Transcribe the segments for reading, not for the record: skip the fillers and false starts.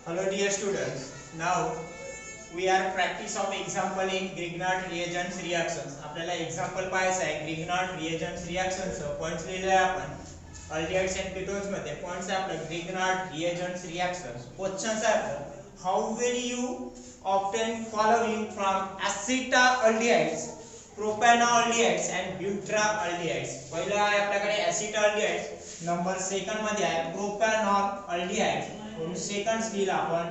Hello dear students. Now we are practice of example in Grignard reagents reactions. आपल्याला example पाहायचं आहे Grignard reagents reactions points लिहिले आपण aldehydes and ketones मध्ये points आहे आपलं Grignard reagents reactions. क्वेश्चन आहे आपलं how will you obtain following from acetaldehydes, propanaldehydes and butyraldehydes. पहिला आहे आपल्याकडे acetaldehydes, नंबर सेकंड मध्ये आहे propanaldehydes. सेकंड लिहिला आपण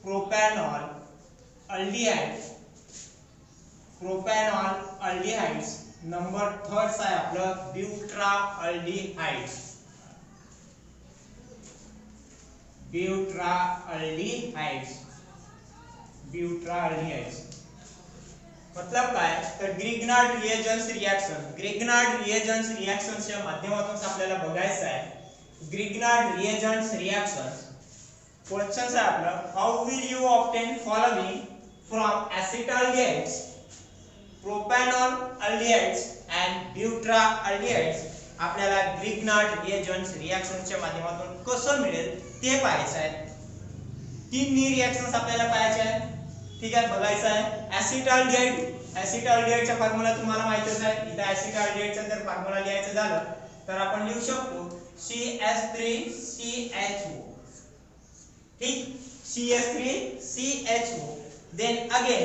प्रोपॅनॉल अल्डिहाइड्स नंबर थर्ड आहे आपलं ब्युट्राअल्डिहाइड्स मतलब काय तर ग्रिग्नार्ड रिएजन्स रिएक्शनच्या माध्यमातून आपल्याला बघायचं आहे Grignard reagents reactions. Questions आहे आपलं how will you obtain following from acetaldehydes, propanoldehydes and butyraldehydes. आपल्याला Grignard reagents reactions च्या माध्यमातून कसं मिळेल ते पाहायचं आहे. तीन रिएक्शन्स आपल्याला पाहायचे आहेत. ठीक आहे, बघायचं आहे acetaldehyde चा फॉर्म्युला तुम्हाला माहितच आहे. इथे acetaldehyde चा जर फॉर्म्युला लिहायचं झालं तर आपण लिहू शकतो CH3CHO. ठीक, CH3CHO. देन अगेन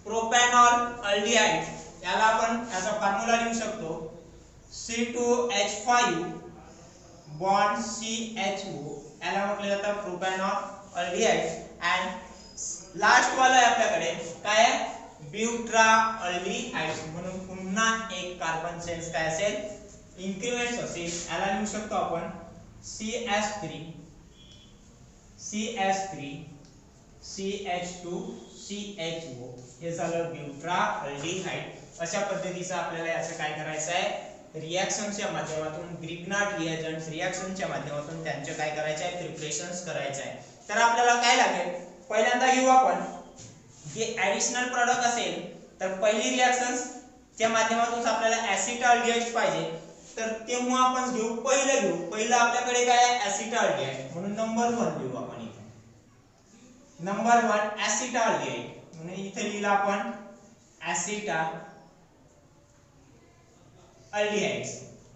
प्रोपॅनॉलअल्डिहाइड, याला आपण याचा फॉर्म्युला लिहू शकतो C2H5 बॉन्ड CHO. याला म्हटलं जातं प्रोपॅनॉलअल्डिहाइड. अँड लास्ट वाला आहे आपल्याकडे काय आहे ब्युट्राअल्डिहाइड. म्हणून पुन्हा एक कार्बन चेन्स काय असेल इन्क्रीमेंट्स असेल. याला लिहू शकतो आपण CH3 CH2 CHO. हे झालं ब्युट्राअल्डिहाइड. अशा पद्धतीचं आपल्याला याचं काय करायचं आहे रिएक्शनच्या माध्यमातून ग्रिग्नार्ड रिएजंट्स रिएक्शनच्या माध्यमातून त्यांचे काय करायचे आहे प्रिपरेशन्स करायचे आहे. तर आपल्याला काय लागेल पहिल्यांदा घेऊ आपण जे ऍडिशनल प्रॉडक्ट असेल तर पहिली रिएक्शन्स च्या माध्यमातून आपल्याला acetaldehyde पाहिजे तर तेव्हा आपण पहिलं आपल्याकडे काय आहे acetaldehyde म्हणून नंबर 1 लिहू आपण इथे नंबर 1 acetaldehyde म्हणून इथे लिहिला आपण acetaldehydes.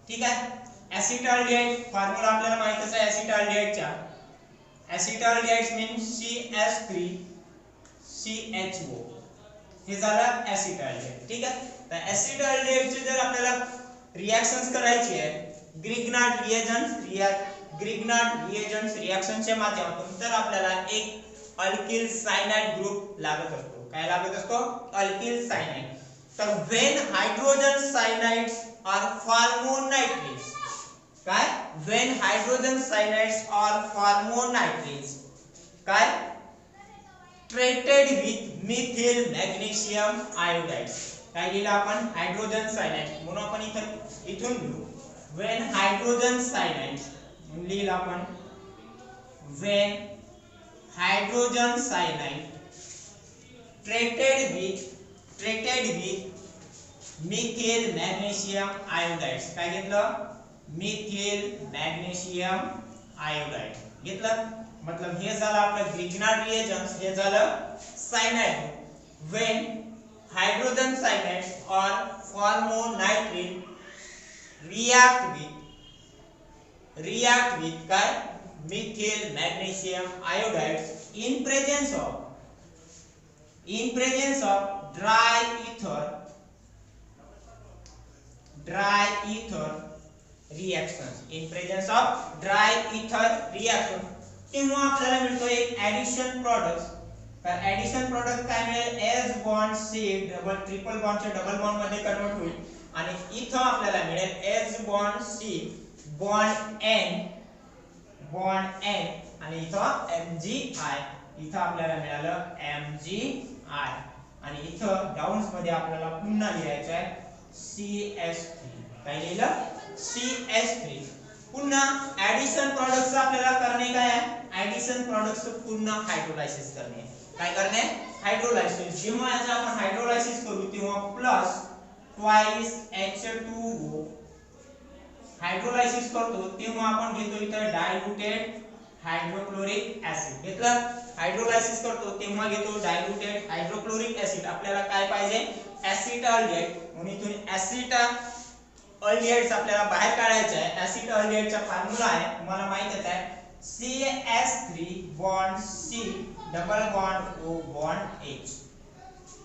ठीक आहे, acetaldehyde फॉर्म्युला आपल्याला माहितच आहे acetaldehydes मीन्स CH3CHO. हे झालं acetaldehyde. ठीक आहे, तर acetaldehyde चे जर आपल्याला रिएक्शन्स करायची आहे ग्रिग्नार्ड रिएजंट्स रिएक्शनच्या माध्यमातून तर आपल्याला एक अल्किल सायनाइड ग्रुप लागत असतो. काय लागत असतो अल्किल सायनाइड. तर व्हेन हायड्रोजन सायनाइड्स आर फॉर्मोनाइट्रेट्स काय व्हेन हायड्रोजन सायनाइड्स आर फॉर्मोनाइट्रेट्स काय treated with methyl magnesium iodide. काय लिहिलं आपण हायड्रोजन सायनाइड म्हणून आपण इथून लिहू व्हेन हायड्रोजन सायनाइड लिहिलं आपण when hydrogen cyanide treated with methyl magnesium iodide. काय घेतलं मिथिल मॅग्नेशियम आयोडाइड घेतलं. मतलब हे झालं आपलं ग्रिग्नार्ड रिएजंट्स. हे झालं cyanide. When hydrogen cyanides or formonitrate react with काय methyl magnesium iodide in presence of dry ether reactions. in presence of dry ether reaction तेव्हा आपल्याला मिळतो एक ऍडिशन प्रोडक्ट. तर ऍडिशन प्रोडक्ट काय मिळेल S bond C double triple bond चे double bond मध्ये कन्वर्ट होईल आणि इथं आपल्याला मिळेल S bond C bond N आणि इथं MgI. इथं आपल्याला मिळालं MgI आणि इथं डाउन्स मध्ये आपल्याला पुन्हा लिहायचं आहे CH3. काय लिहिलं CH3. पुन्हा ऍडिशन प्रोडक्ट्स आपल्याला करणे काय आहे ऍडिशन प्रोडक्ट्स पुन्हा हायड्रोलायसिस करणे. काय करणे हायड्रोलायसिस. जेव्हा याचा आपण हायड्रोलायसिस करू तेव्हा प्लस ट्वाइस H2O हायड्रोलायसिस करतो तेव्हा आपण घेतो इथे डायल्युटेड हायड्रोक्लोरिक ऍसिड घेतलं. हायड्रोलायसिस करतो तेव्हा घेतो डायल्युटेड हायड्रोक्लोरिक ऍसिड. आपल्याला काय पाहिजे ऍसिटॉल्डिहाइड, म्हणून इथून ऍसिटॉल्डिहाइड्स आपल्याला बाहेर काढायचं आहे. ऍसिटॉल्डिहाइडचा फॉर्म्युला आहे तुम्हाला माहितच आहे CH3 bond C double bond O bond H.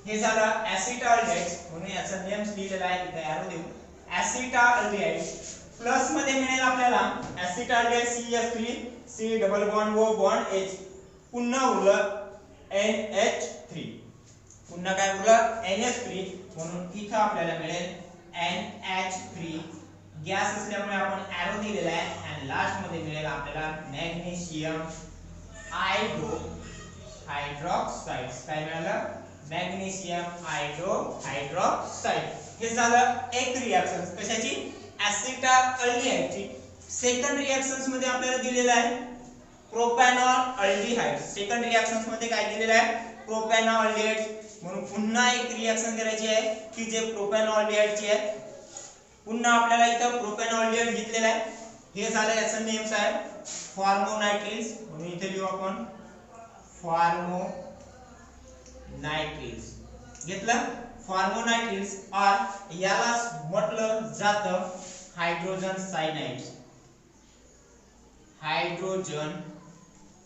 हे झालं ऍसिटॉल्डिहाइड, म्हणून याचा नेम लिहिलेला आहे इथे एरो देऊ. ऍसिटॉल्डिहाइड प्लस मध्ये मिळेल आपल्याला ऍसिटॉल्डिहाइड CH3 C double bond O bond H, पुन्हा उरलं NH3, पुन्हा काय उरलं NH3, म्हणून इथं आपल्याला मिळेल NH3. गॅस असल्यामुळे आपण एरो दिलेला आहे आणि लास्ट मध्ये मिळेल आपल्याला मॅग्नेशियम हायड्रॉक्साइड. काय मिळालं मॅग्नेशियम हायड्रॉक्साइड. हे झालं एक रिएक्शन कशाची ऍसिटॉल्डिहाइडची. सेकंड रिएक्शन्स मध्ये आपल्याला दिलेलं आहे प्रोपॅनॉल अल्डिहाइड. सेकंड रिएक्शन्स मध्ये काय दिलेलं आहे प्रोपॅनॉल अल्डिहाइड, म्हणून पुन्हा एक रिएक्शन करायची आहे की जे प्रोपॅनॉल अल्डिहाइडची आहे. पुन्हा आपल्याला इथं प्रोपॅनॉल अल्डिहाइड घेतलेला आहे. हे झालं याचं नेम्स आहे फॉर्मोनायट्रिल्स, म्हणून इथे लिहू आपण फॉर्मोनायट्रिल्स. घेतलं फॉर्मोनायट्रिल्स और याला म्हटलं जातं हायड्रोजन सायनाइड. हायड्रोजन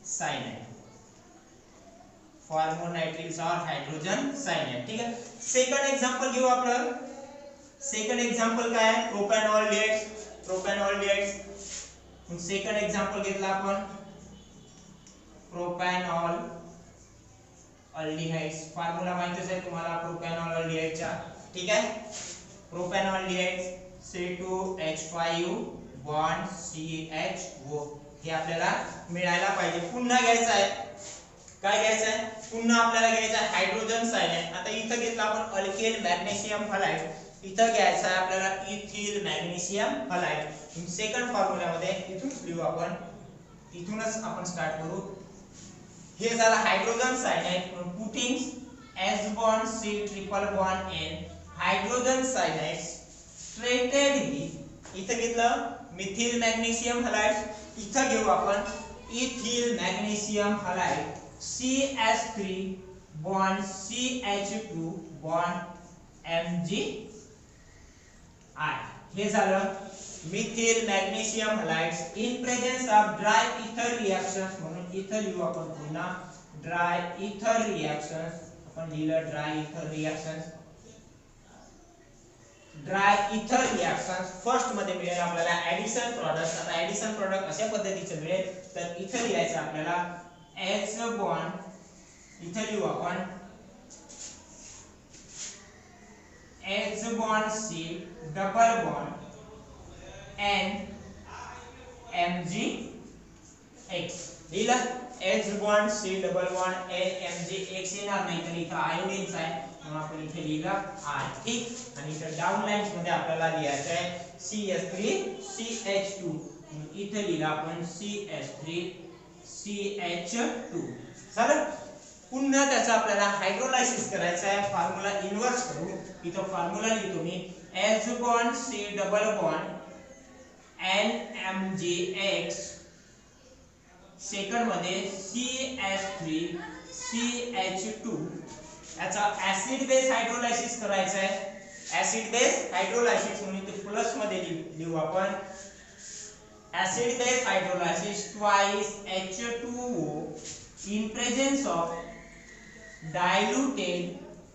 सायनाइड फॉर्मोनायट्रिल्स और हायड्रोजन सायनाइड. ठीक आहे. सेकंड एक्झाम्पल घेऊ आपण. सेकंड एक्झाम्पल काय आहे propanol aldehyde. Propanol aldehyde second example घेतला आपण प्रोपॅनॉल अल्डिहाइड. फॉर्म्युला माहितीच आहे तुम्हाला प्रोपॅनॉल अल्डिहाइडचा. ठीक आहे. Propanol aldehyde C2H5 bond CHO हे आपल्याला मिळायला पाहिजे. पुन्हा घ्यायचं आहे काय घ्यायचं आहे पुन्हा आपल्याला घ्यायचं आहे हायड्रोजन सायनाइड. आता इथं घेतला आपण अल्केन मॅग्नेशियम हलाइड, इथं घ्यायचं आहे आपल्याला इथिल मॅग्नेशियम हलाइड. सेकंड फॉर्म्युल्यामध्ये इथूनच लिहू आपण, इथूनच आपण स्टार्ट करू. हे झालं hydrogen cyanide, putting S bond C triple bond N hydrogen cyanide striated इथं घेतलं मिथिल मॅग्नेशियम हलाइड. इथं घेऊ आपण ethyl magnesium halide CH3 bond CH2 bond MgI. हे झालं methyl magnesium halides in presence of dry इथर रिएक्शन्स, म्हणून इथं लिहू आपण पुन्हा ड्राय इथर रिएक्शन्स. आपण लिहिलं ड्राय इथर रिएक्शन्स. ड्राय इथर रिएक्शन्स फर्स्ट मध्ये मिळेल आपल्याला ऍडिशन प्रॉडक्ट. आता ऍडिशन प्रॉडक्ट अशा पद्धतीचे मिळेल तर इथे लिहायचं आपल्याला H बॉन्ड, इथे लिहू आपण H bond C double bond N MgX. लिहिलं H bond C double bond N MgX येणार नाही तर इथं आयोडीनचा आहे म्हणून आपण इथे लिहिलं I. ठीक. आणि इथे डाउन लाइन्स मध्ये आपल्याला लिहायचं आहे CH3 CH2, इथे लिहिलं आपण CH3 CH2. झालं. पुन्हा त्याचा आपल्याला हायड्रोलायसिस करायचं आहे. फॉर्म्युला इन्व्हर्स करू. इथं फॉर्म्युला लिहितो मी H bond C double bond N MgX, second मध्ये CH3 CH2. याचा ऍसिड बेस हायड्रोलायसिस करायचा आहे. ऍसिड बेस हायड्रोलायसिस म्हणून ते प्लस मध्ये लिहू आपण acid base hydrolysis twice H2O in presence of diluted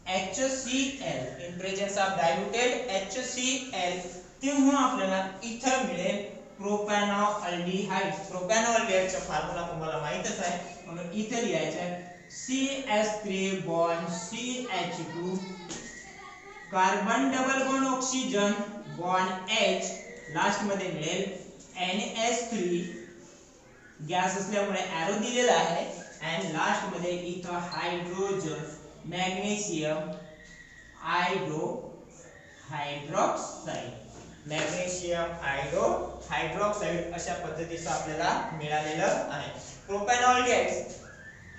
HCl. in presence of diluted HCl तेव्हा आपल्याला इथं मिळेल प्रोपॅनॉल अल्डिहाइड. प्रोपॅनॉल अल्डिहाइडचा फॉर्म्युला तुम्हाला माहितच आहे म्हणून इथे लिहायचं आहे CH3 bond CH2 carbon double bond oxygen bond H, last मध्ये मिळेल NH3. गॅस असल्यामुळे एरो दिलेला आहे आणि लास्ट मध्ये इथं hydrogen magnesium hydroxide. Magnesium hydroxide अशा पद्धतीचं आपल्याला मिळालेलं आहे. Propanol aldehydes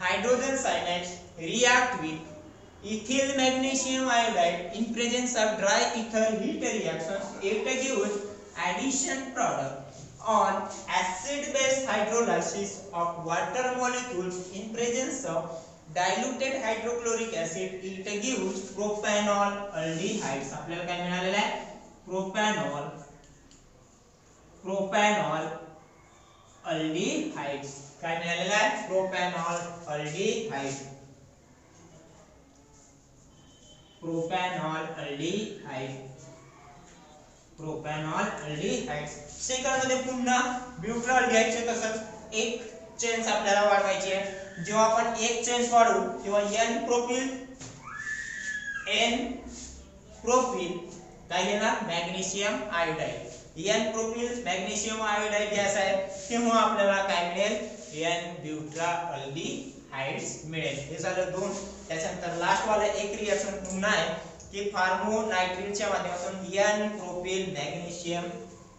hydrogen cyanide react with ethyl magnesium iodide in presence of dry ether heat reactions. It gives addition product on acid base hydrolysis of water molecules in presence of diluted hydrochloric acid, it gives propanol aldehydes. आपल्याला काय मिळालेलं आहे? Propanol aldehydes. काय मिळालेलं आहे? Propanol aldehyde. Second मध्ये पुन्हा ब्युटाल्डिहाइडचे तसंच एक चेन्स आपल्याला वाढवायची आहे. जेव्हा आपण एक चेन्स वाढवू तेव्हा एन प्रोपिल काय येणार? Magnesium iodide. N propyl magnesium iodide घ्यायचा आहे तेव्हा आपल्याला काय मिळेल? एन ब्युटाल्डिहाइड्स मिळेल. हे झालं दोन. त्याच्यानंतर लास्ट वाला एक रिएक्शन पुन्हा आहे की फार्मोनायट्रीनच्या माध्यमातून एन प्रोपिल मॅग्नेशियम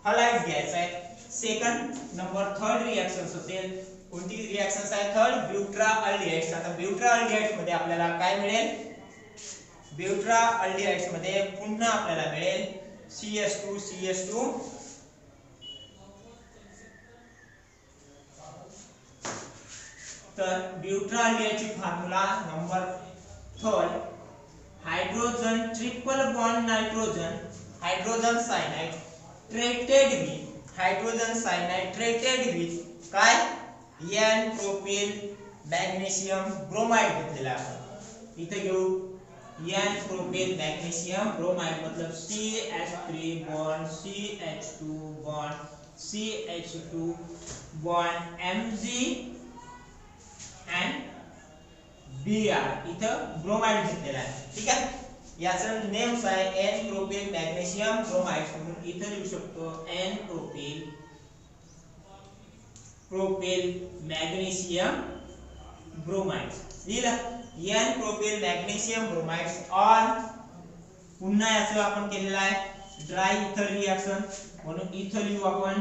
हलाइड घ्यायचा आहे. सेकंड नंबर थर्ड रिएक्शन्स असेल. कोणती रिएक्शन्स आहे? थर्ड ब्युटाल्डिहाइड्स. आता ब्युटाल्डिहाइड्स मध्ये आपल्याला काय मिळेल? ब्युटाल्डिहाइड्स मध्ये पुन्हा आपल्याला मिळेल CH2 तर ब्युटाल्डिहाइडची formula number third hydrogen triple bond nitrogen hydrogen cyanide treated with काय? एन प्रोपिल मॅग्नेशियम ब्रोमाइड घेतलेला आपण. इथे घेऊ एन प्रोपिल मॅग्नेशियम ब्रोमाइड मतलब CH3 bond CH2 bond CH2 bond Mg and Br. इथं ब्रोमाइड घेतलेला आहे. ठीक आहे. याचं नेम्स आहे एन प्रोपिल मॅग्नेशियम ब्रोमाइड. म्हणून इथं लिहू शकतो एन प्रोपिल मॅग्नेशियम ब्रोमाइड. लिहिलं n propyl magnesium bromide on. पुन्हा याचं आपण केलेलं आहे ड्राय इथर रिएक्शन म्हणून इथं लिहू आपण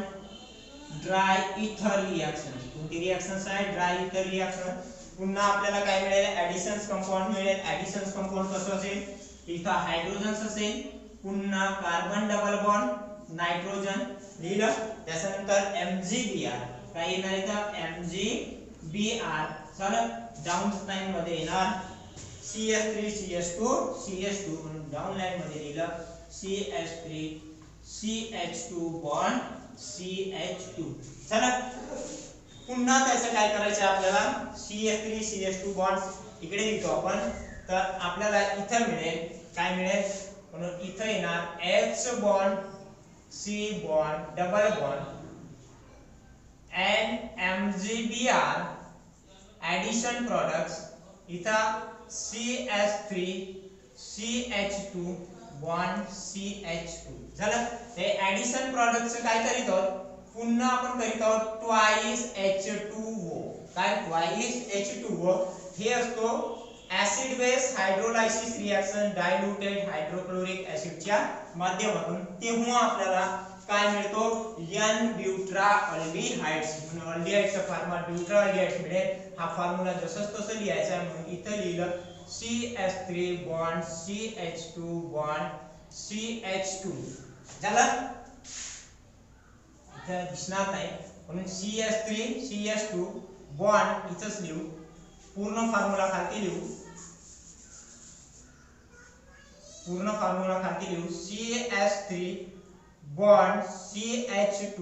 ड्राय इथर रिएक्शन. कोणती रिएक्शन्स आहे? ड्राय इथर रिएक्शन. पुन्हा आपल्याला काय मिळेल? ऍडिशन्स कंपाऊंड मिळेल. ऍडिशन्स कंपाऊंड कसं असेल? इथं हायड्रोजन्स असेल पुन्हा कार्बन डबल बॉन्ड नायट्रोजन लिहिलं. त्याच्यानंतर MgBr काय येणार? इथं MgBr. चला डाऊन लाइन मध्ये येणार CH3 CH2 म्हणून डाऊन लाइन मध्ये लिहिलं CH3 CH2 बॉन्ड CH2. चला पुन्हा त्याचं काय करायचं आपल्याला? CH3 CH2 बॉन्ड इकडे लिहितो आपण. तर आपल्याला इथं मिळेल काय मिळेल? म्हणून इथं येणार H bond C bond double bond and MgBr addition products. इथं CH3 CH2 बॉन्ड CH2 झालं. हे ऍडिशन प्रॉडक्टचं काय करीत आहोत? पुन्हा आपण करीत आहोत ट्वाइस H2O. काय? Twice H2O. हे असतो acid base hydrolysis reaction diluted hydrochloric ऍसिडच्या माध्यमातून. तेव्हा आपल्याला काय मिळतो? N butyraldehydes. म्हणून अल्डिहाइडचा फॉर्म्युला ब्युटाल्डिहाइड्स मिळेल. हा फॉर्म्युला जसंच तसं लिहायचा आहे म्हणून इथं लिहिलं CH3 bond CH2 bond CH2 झालं. इथं दिसणार नाही म्हणून CH3 CH2 बॉन्ड इथंच लिहू. पूर्ण फॉर्म्युला खाली लिहू. CH3 bond CH2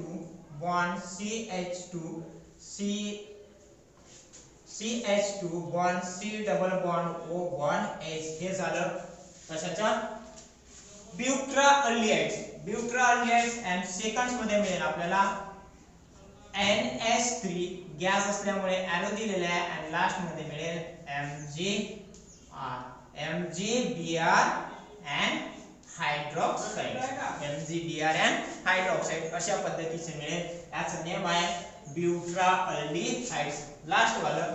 bond CH2 CH2 bond C double bond O bond H. हे झालं कशाच्या? ब्युटाल्डिहाइड्स एंड सेकंड्स मध्ये मिळेल आपल्याला NH3 गॅस असल्यामुळे एरो दिलेला आहे आणि लास्ट मध्ये मिळेल MgBr and hydroxide. MgBr and hydroxide अशा पद्धतीचे मिळेल. याचं नेम आहे ब्युटाल्डिहाइड्स. लास्ट वाला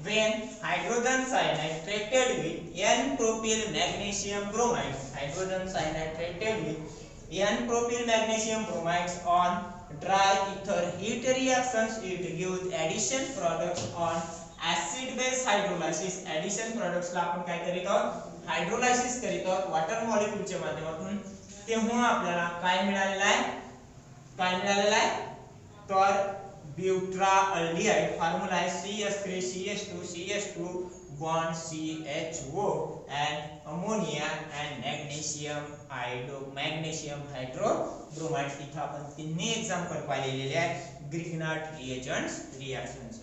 when hydrogen cyanide treated with N-propyl magnesium bromide. Hydrogen cyanide treated with N-propyl magnesium bromide on dry ether heat reactions, it gives addition products on acid base hydrolysis. Addition products ला आपण काय करीत आहोत? Hydrolysis करीत आहोत water मॉलिक्यूलच्या माध्यमातून. तेव्हा आपल्याला काय मिळालेलं आहे? तर ब्यूटाल्डिहाइड फार्मूला है CH3CH2 bond CHO and ammonia and magnesium hydrobromide. इथं आपण तिन्ही एक्झाम्पल पाहिलेले आहेत ग्रिफिनाट रिएजंट्स रिएक्शन्स.